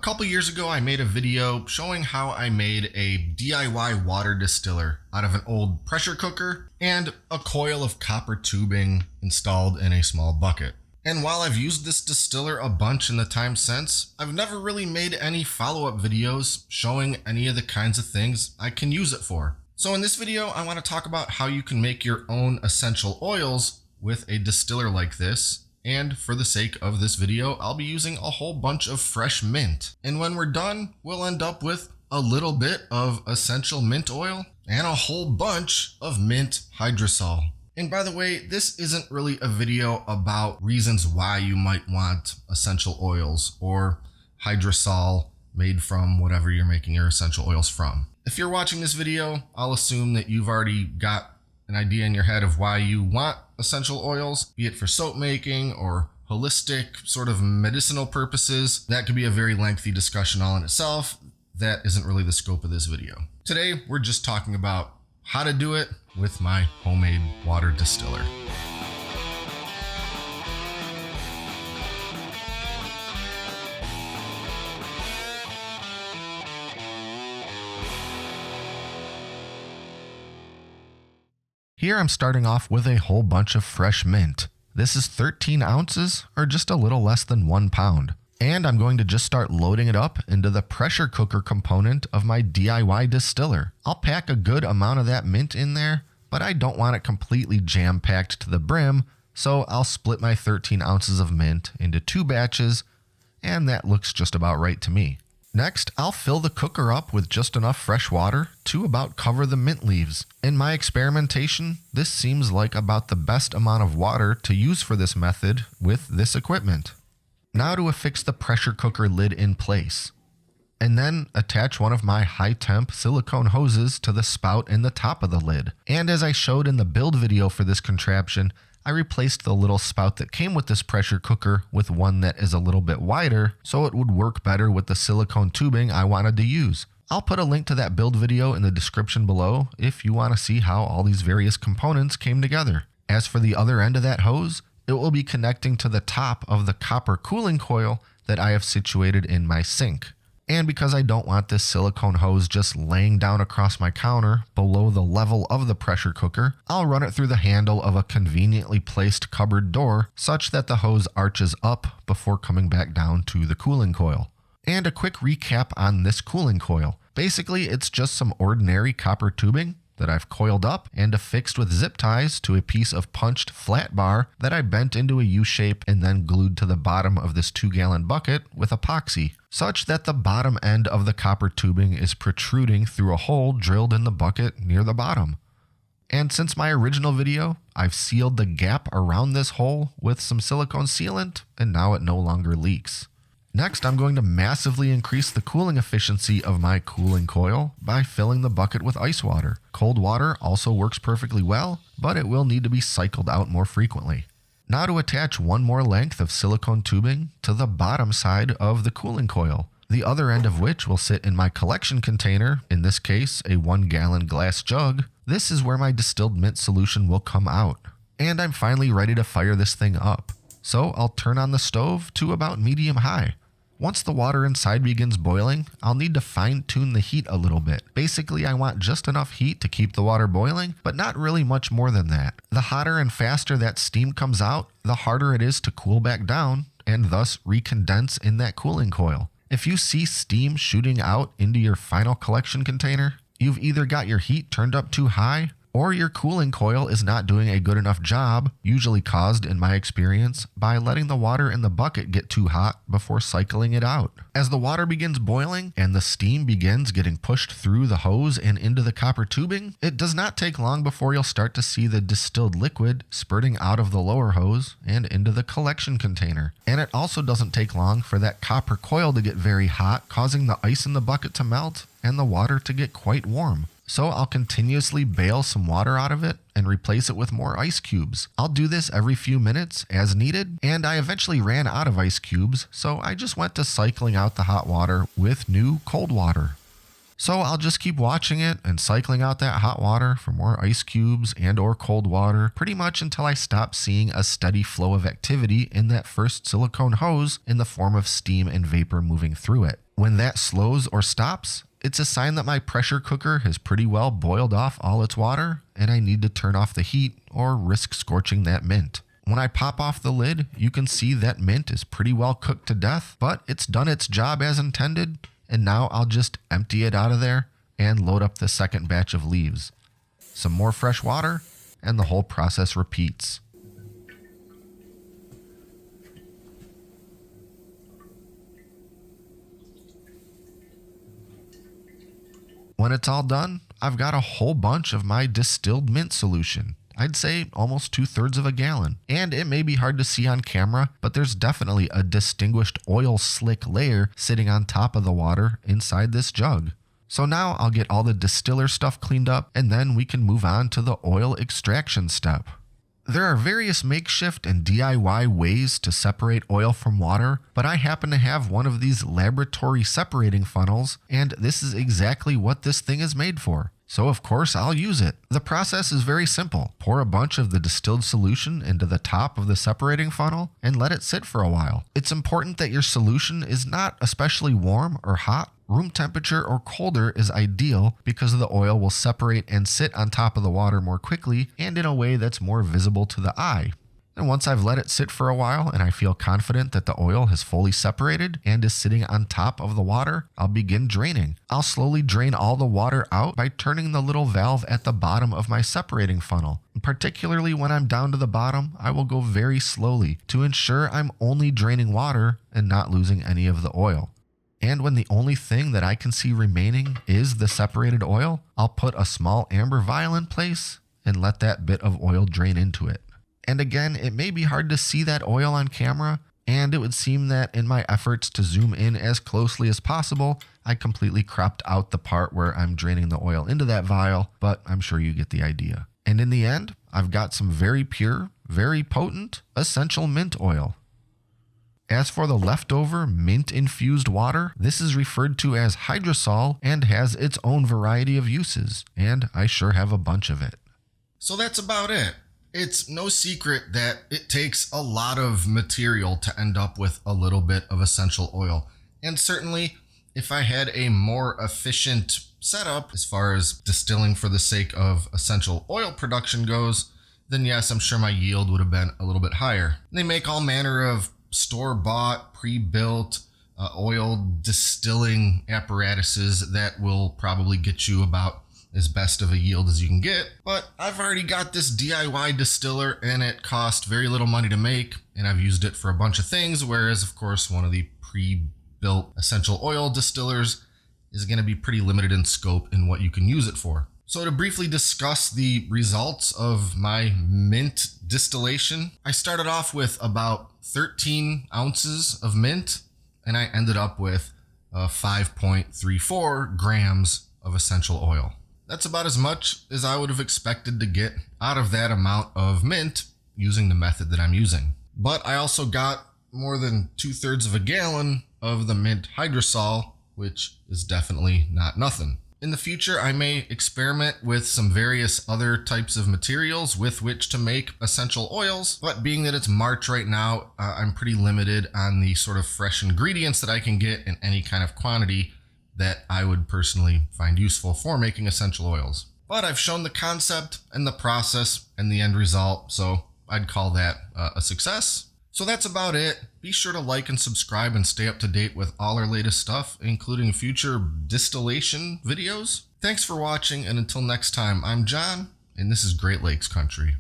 couple years ago, I made a video showing how I made a DIY water distiller out of an old pressure cooker and a coil of copper tubing installed in a small bucket. And while I've used this distiller a bunch in the time since, I've never really made any follow-up videos showing any of the kinds of things I can use it for. So in this video, I want to talk about how you can make your own essential oils with a distiller like this. And for the sake of this video, I'll be using a whole bunch of fresh mint. And when we're done, we'll end up with a little bit of essential mint oil and a whole bunch of mint hydrosol. And by the way, this isn't really a video about reasons why you might want essential oils or hydrosol made from whatever you're making your essential oils from. If you're watching this video, I'll assume that you've already got an idea in your head of why you want essential oils, be it for soap making or holistic sort of medicinal purposes. That could be a very lengthy discussion all in itself. That isn't really the scope of this video. Today, we're just talking about how to do it with my homemade water distiller. Here I'm starting off with a whole bunch of fresh mint. This is 13 ounces or just a little less than 1 pound. And I'm going to just start loading it up into the pressure cooker component of my DIY distiller. I'll pack a good amount of that mint in there, but I don't want it completely jam-packed to the brim, so I'll split my 13 ounces of mint into 2 batches, and that looks just about right to me. Next, I'll fill the cooker up with just enough fresh water to about cover the mint leaves. In my experimentation, this seems like about the best amount of water to use for this method with this equipment. Now to affix the pressure cooker lid in place. And then attach one of my high-temp silicone hoses to the spout in the top of the lid. And as I showed in the build video for this contraption, I replaced the little spout that came with this pressure cooker with one that is a little bit wider so it would work better with the silicone tubing I wanted to use. I'll put a link to that build video in the description below if you want to see how all these various components came together. As for the other end of that hose, it will be connecting to the top of the copper cooling coil that I have situated in my sink. And because I don't want this silicone hose just laying down across my counter below the level of the pressure cooker, I'll run it through the handle of a conveniently placed cupboard door such that the hose arches up before coming back down to the cooling coil. And a quick recap on this cooling coil. Basically, it's just some ordinary copper tubing that I've coiled up and affixed with zip ties to a piece of punched flat bar that I bent into a U-shape and then glued to the bottom of this 2-gallon bucket with epoxy, such that the bottom end of the copper tubing is protruding through a hole drilled in the bucket near the bottom. And since my original video, I've sealed the gap around this hole with some silicone sealant, and now it no longer leaks. Next, I'm going to massively increase the cooling efficiency of my cooling coil by filling the bucket with ice water. Cold water also works perfectly well, but it will need to be cycled out more frequently. Now to attach one more length of silicone tubing to the bottom side of the cooling coil, the other end of which will sit in my collection container, in this case a 1-gallon glass jug. This is where my distilled mint solution will come out. And I'm finally ready to fire this thing up. So I'll turn on the stove to about medium-high. Once the water inside begins boiling, I'll need to fine-tune the heat a little bit. Basically, I want just enough heat to keep the water boiling, but not really much more than that. The hotter and faster that steam comes out, the harder it is to cool back down, and thus recondense in that cooling coil. If you see steam shooting out into your final collection container, you've either got your heat turned up too high, or your cooling coil is not doing a good enough job, usually caused, in my experience, by letting the water in the bucket get too hot before cycling it out. As the water begins boiling and the steam begins getting pushed through the hose and into the copper tubing, it does not take long before you'll start to see the distilled liquid spurting out of the lower hose and into the collection container. And it also doesn't take long for that copper coil to get very hot, causing the ice in the bucket to melt and the water to get quite warm. So I'll continuously bail some water out of it and replace it with more ice cubes. I'll do this every few minutes as needed, and I eventually ran out of ice cubes, so I just went to cycling out the hot water with new cold water. So I'll just keep watching it and cycling out that hot water for more ice cubes and or cold water pretty much until I stop seeing a steady flow of activity in that first silicone hose in the form of steam and vapor moving through it. When that slows or stops, it's a sign that my pressure cooker has pretty well boiled off all its water and I need to turn off the heat or risk scorching that mint. When I pop off the lid, you can see that mint is pretty well cooked to death, but it's done its job as intended, and now I'll just empty it out of there and load up the second batch of leaves. Some more fresh water, and the whole process repeats. When it's all done, I've got a whole bunch of my distilled mint solution. I'd say almost 2/3 of a gallon. And it may be hard to see on camera, but there's definitely a distinguished oil slick layer sitting on top of the water inside this jug. So now I'll get all the distiller stuff cleaned up, and then we can move on to the oil extraction step. There are various makeshift and DIY ways to separate oil from water, but I happen to have one of these laboratory separating funnels, and this is exactly what this thing is made for. So of course I'll use it. The process is very simple. Pour a bunch of the distilled solution into the top of the separating funnel and let it sit for a while. It's important that your solution is not especially warm or hot. Room temperature or colder is ideal because the oil will separate and sit on top of the water more quickly and in a way that's more visible to the eye. And once I've let it sit for a while and I feel confident that the oil has fully separated and is sitting on top of the water, I'll begin draining. I'll slowly drain all the water out by turning the little valve at the bottom of my separating funnel. And particularly when I'm down to the bottom, I will go very slowly to ensure I'm only draining water and not losing any of the oil. And when the only thing that I can see remaining is the separated oil, I'll put a small amber vial in place and let that bit of oil drain into it. And again, it may be hard to see that oil on camera, and it would seem that in my efforts to zoom in as closely as possible, I completely cropped out the part where I'm draining the oil into that vial, but I'm sure you get the idea. And in the end, I've got some very pure, very potent, essential mint oil. As for the leftover mint-infused water, this is referred to as Hydrosol and has its own variety of uses, and I sure have a bunch of it. So that's about it. It's no secret that it takes a lot of material to end up with a little bit of essential oil. And certainly, if I had a more efficient setup as far as distilling for the sake of essential oil production goes, then yes, I'm sure my yield would have been a little bit higher. They make all manner of store-bought, pre-built oil distilling apparatuses that will probably get you about as best of a yield as you can get, but I've already got this DIY distiller and it cost very little money to make, and I've used it for a bunch of things, whereas of course one of the pre-built essential oil distillers is going to be pretty limited in scope in what you can use it for. So to briefly discuss the results of my mint distillation, I started off with about 13 ounces of mint, and I ended up with 5.34 grams of essential oil. That's about as much as I would have expected to get out of that amount of mint using the method that I'm using. But I also got more than 2/3 of a gallon of the mint hydrosol, which is definitely not nothing. In the future, I may experiment with some various other types of materials with which to make essential oils, but being that it's March right now, I'm pretty limited on the sort of fresh ingredients that I can get in any kind of quantity that I would personally find useful for making essential oils. But I've shown the concept and the process and the end result, so I'd call that a success. So that's about it. Be sure to like and subscribe and stay up to date with all our latest stuff, including future distillation videos. Thanks for watching, and until next time, I'm John, and this is Great Lakes Country.